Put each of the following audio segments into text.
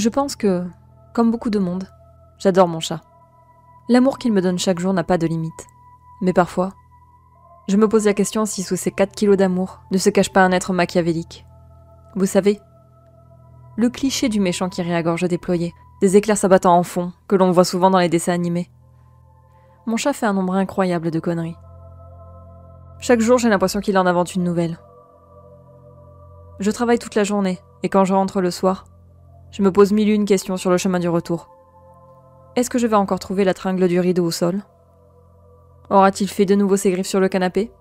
Je pense que, comme beaucoup de monde, j'adore mon chat. L'amour qu'il me donne chaque jour n'a pas de limite. Mais parfois, je me pose la question si sous ces 4 kilos d'amour ne se cache pas un être machiavélique. Vous savez, le cliché du méchant qui rit à gorge déployée, des éclairs s'abattant en fond, que l'on voit souvent dans les dessins animés. Mon chat fait un nombre incroyable de conneries. Chaque jour, j'ai l'impression qu'il en invente une nouvelle. Je travaille toute la journée, et quand je rentre le soir, je me pose 1001 questions sur le chemin du retour. Est-ce que je vais encore trouver la tringle du rideau au sol? Aura-t-il fait de nouveau ses griffes sur le canapé?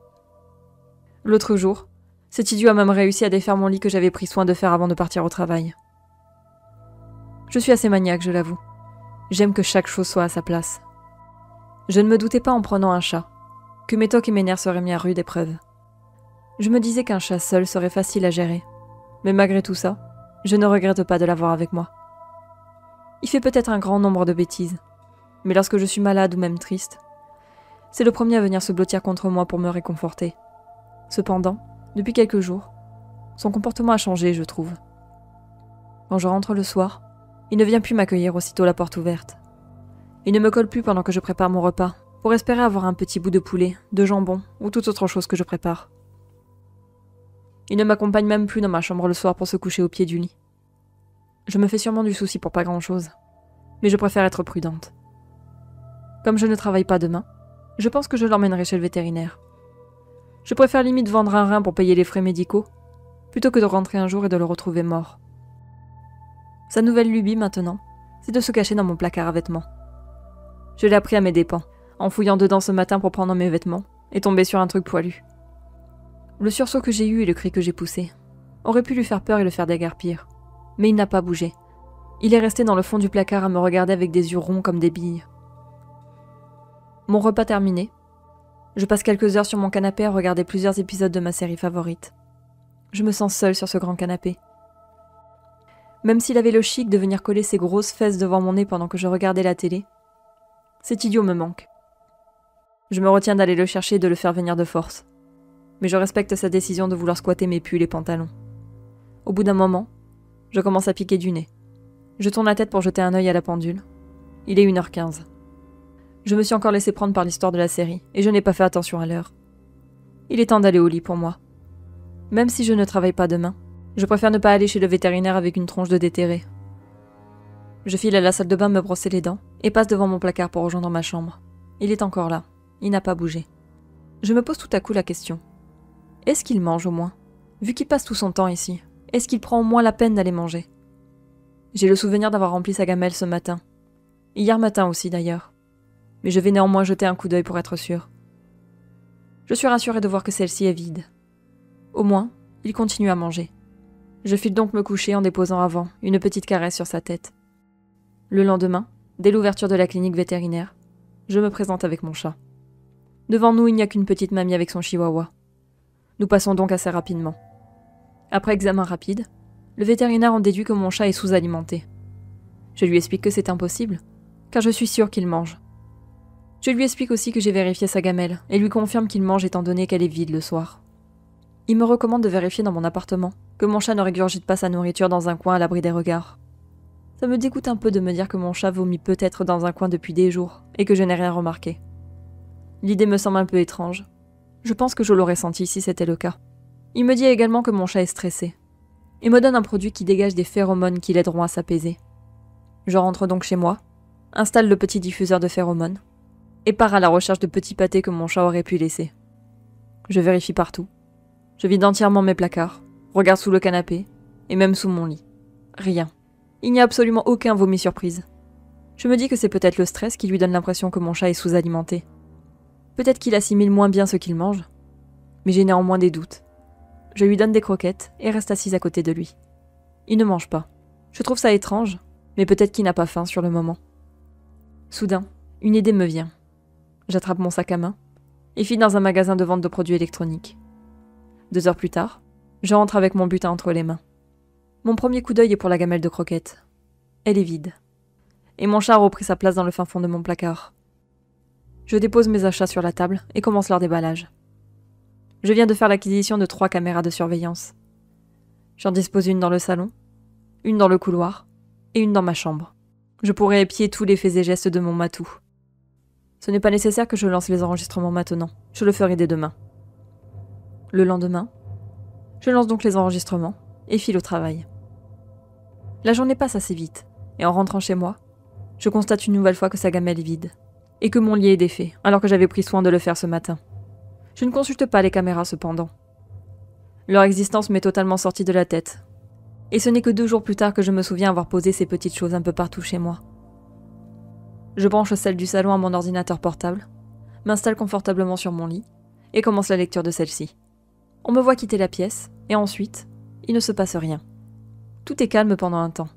L'autre jour, cet idiot a même réussi à défaire mon lit que j'avais pris soin de faire avant de partir au travail. Je suis assez maniaque, je l'avoue. J'aime que chaque chose soit à sa place. Je ne me doutais pas en prenant un chat que mes tocs et mes nerfs seraient mis à rude épreuve. Je me disais qu'un chat seul serait facile à gérer, mais malgré tout ça, je ne regrette pas de l'avoir avec moi. Il fait peut-être un grand nombre de bêtises, mais lorsque je suis malade ou même triste, c'est le premier à venir se blottir contre moi pour me réconforter. Cependant, depuis quelques jours, son comportement a changé, je trouve. Quand je rentre le soir, il ne vient plus m'accueillir aussitôt la porte ouverte. Il ne me colle plus pendant que je prépare mon repas, pour espérer avoir un petit bout de poulet, de jambon ou toute autre chose que je prépare. Il ne m'accompagne même plus dans ma chambre le soir pour se coucher au pied du lit. Je me fais sûrement du souci pour pas grand-chose, mais je préfère être prudente. Comme je ne travaille pas demain, je pense que je l'emmènerai chez le vétérinaire. Je préfère limite vendre un rein pour payer les frais médicaux, plutôt que de rentrer un jour et de le retrouver mort. Sa nouvelle lubie maintenant, c'est de se cacher dans mon placard à vêtements. Je l'ai appris à mes dépens, en fouillant dedans ce matin pour prendre mes vêtements, et tomber sur un truc poilu. Le sursaut que j'ai eu et le cri que j'ai poussé auraient pu lui faire peur et le faire déguerpir. Mais il n'a pas bougé. Il est resté dans le fond du placard à me regarder avec des yeux ronds comme des billes. Mon repas terminé, je passe quelques heures sur mon canapé à regarder plusieurs épisodes de ma série favorite. Je me sens seule sur ce grand canapé. Même s'il avait le chic de venir coller ses grosses fesses devant mon nez pendant que je regardais la télé, cet idiot me manque. Je me retiens d'aller le chercher et de le faire venir de force. Mais je respecte sa décision de vouloir squatter mes pulls et pantalons. Au bout d'un moment, je commence à piquer du nez. Je tourne la tête pour jeter un œil à la pendule. Il est 1h15. Je me suis encore laissé prendre par l'histoire de la série, et je n'ai pas fait attention à l'heure. Il est temps d'aller au lit pour moi. Même si je ne travaille pas demain, je préfère ne pas aller chez le vétérinaire avec une tronche de déterré. Je file à la salle de bain me brosser les dents, et passe devant mon placard pour rejoindre ma chambre. Il est encore là. Il n'a pas bougé. Je me pose tout à coup la question. Est-ce qu'il mange au moins? Vu qu'il passe tout son temps ici, est-ce qu'il prend au moins la peine d'aller manger? J'ai le souvenir d'avoir rempli sa gamelle ce matin. Hier matin aussi d'ailleurs. Mais je vais néanmoins jeter un coup d'œil pour être sûr. Je suis rassurée de voir que celle-ci est vide. Au moins, il continue à manger. Je file donc me coucher en déposant avant une petite caresse sur sa tête. Le lendemain, dès l'ouverture de la clinique vétérinaire, je me présente avec mon chat. Devant nous, il n'y a qu'une petite mamie avec son chihuahua. Nous passons donc assez rapidement. Après examen rapide, le vétérinaire en déduit que mon chat est sous-alimenté. Je lui explique que c'est impossible, car je suis sûre qu'il mange. Je lui explique aussi que j'ai vérifié sa gamelle et lui confirme qu'il mange étant donné qu'elle est vide le soir. Il me recommande de vérifier dans mon appartement que mon chat ne régurgite pas sa nourriture dans un coin à l'abri des regards. Ça me dégoûte un peu de me dire que mon chat vomit peut-être dans un coin depuis des jours et que je n'ai rien remarqué. L'idée me semble un peu étrange. Je pense que je l'aurais senti si c'était le cas. Il me dit également que mon chat est stressé et me donne un produit qui dégage des phéromones qui l'aideront à s'apaiser. Je rentre donc chez moi, installe le petit diffuseur de phéromones et pars à la recherche de petits pâtés que mon chat aurait pu laisser. Je vérifie partout. Je vide entièrement mes placards, regarde sous le canapé et même sous mon lit. Rien. Il n'y a absolument aucun vomi surprise. Je me dis que c'est peut-être le stress qui lui donne l'impression que mon chat est sous-alimenté. Peut-être qu'il assimile moins bien ce qu'il mange, mais j'ai néanmoins des doutes. Je lui donne des croquettes et reste assise à côté de lui. Il ne mange pas. Je trouve ça étrange, mais peut-être qu'il n'a pas faim sur le moment. Soudain, une idée me vient. J'attrape mon sac à main et file dans un magasin de vente de produits électroniques. 2 heures plus tard, je rentre avec mon butin entre les mains. Mon premier coup d'œil est pour la gamelle de croquettes. Elle est vide. Et mon chat a repris sa place dans le fin fond de mon placard. Je dépose mes achats sur la table et commence leur déballage. Je viens de faire l'acquisition de 3 caméras de surveillance. J'en dispose une dans le salon, une dans le couloir et une dans ma chambre. Je pourrais épier tous les faits et gestes de mon matou. Ce n'est pas nécessaire que je lance les enregistrements maintenant, je le ferai dès demain. Le lendemain, je lance donc les enregistrements et file au travail. La journée passe assez vite, et en rentrant chez moi, je constate une nouvelle fois que sa gamelle est vide, et que mon lit est défait, alors que j'avais pris soin de le faire ce matin. Je ne consulte pas les caméras cependant. Leur existence m'est totalement sortie de la tête, et ce n'est que 2 jours plus tard que je me souviens avoir posé ces petites choses un peu partout chez moi. Je branche celle du salon à mon ordinateur portable, m'installe confortablement sur mon lit, et commence la lecture de celle-ci. On me voit quitter la pièce, et ensuite, il ne se passe rien. Tout est calme pendant un temps.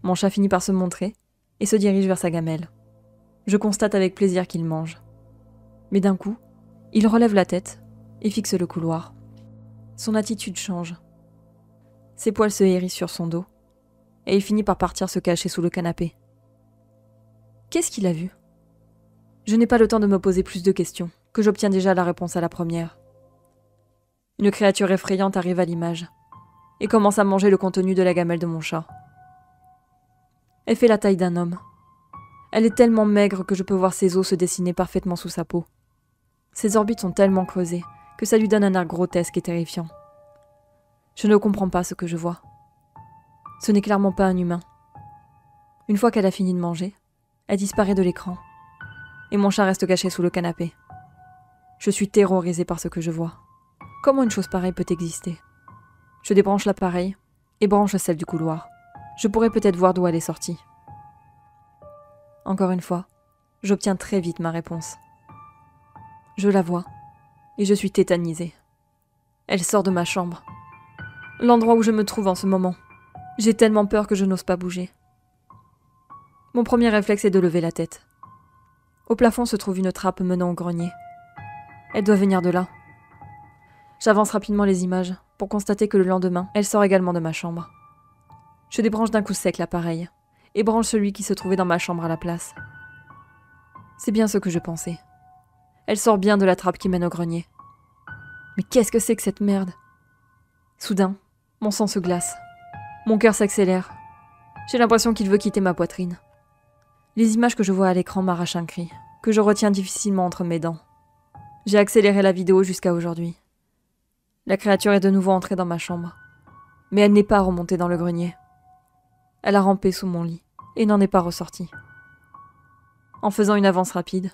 Mon chat finit par se montrer, et se dirige vers sa gamelle. Je constate avec plaisir qu'il mange. Mais d'un coup, il relève la tête, et fixe le couloir. Son attitude change. Ses poils se hérissent sur son dos, et il finit par partir se cacher sous le canapé. Qu'est-ce qu'il a vu ? Je n'ai pas le temps de me poser plus de questions, que j'obtiens déjà la réponse à la première. Une créature effrayante arrive à l'image, et commence à manger le contenu de la gamelle de mon chat. Elle fait la taille d'un homme. Elle est tellement maigre que je peux voir ses os se dessiner parfaitement sous sa peau. Ses orbites sont tellement creusées que ça lui donne un air grotesque et terrifiant. Je ne comprends pas ce que je vois. Ce n'est clairement pas un humain. Une fois qu'elle a fini de manger, elle disparaît de l'écran, et mon chat reste caché sous le canapé. Je suis terrorisée par ce que je vois. Comment une chose pareille peut exister ? Je débranche l'appareil et branche celle du couloir. Je pourrais peut-être voir d'où elle est sortie. Encore une fois, j'obtiens très vite ma réponse. Je la vois, et je suis tétanisée. Elle sort de ma chambre. L'endroit où je me trouve en ce moment. J'ai tellement peur que je n'ose pas bouger. Mon premier réflexe est de lever la tête. Au plafond se trouve une trappe menant au grenier. Elle doit venir de là. J'avance rapidement les images pour constater que le lendemain, elle sort également de ma chambre. Je débranche d'un coup sec l'appareil et branche celui qui se trouvait dans ma chambre à la place. C'est bien ce que je pensais. Elle sort bien de la trappe qui mène au grenier. Mais qu'est-ce que c'est que cette merde ? Soudain, mon sang se glace. Mon cœur s'accélère. J'ai l'impression qu'il veut quitter ma poitrine. Les images que je vois à l'écran m'arrachent un cri, que je retiens difficilement entre mes dents. J'ai accéléré la vidéo jusqu'à aujourd'hui. La créature est de nouveau entrée dans ma chambre. Mais elle n'est pas remontée dans le grenier. Elle a rampé sous mon lit et n'en est pas ressortie. En faisant une avance rapide,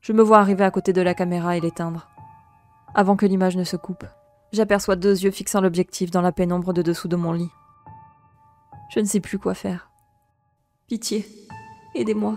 je me vois arriver à côté de la caméra et l'éteindre. Avant que l'image ne se coupe, j'aperçois 2 yeux fixant l'objectif dans la pénombre de dessous de mon lit. Je ne sais plus quoi faire. Pitié, aidez-moi.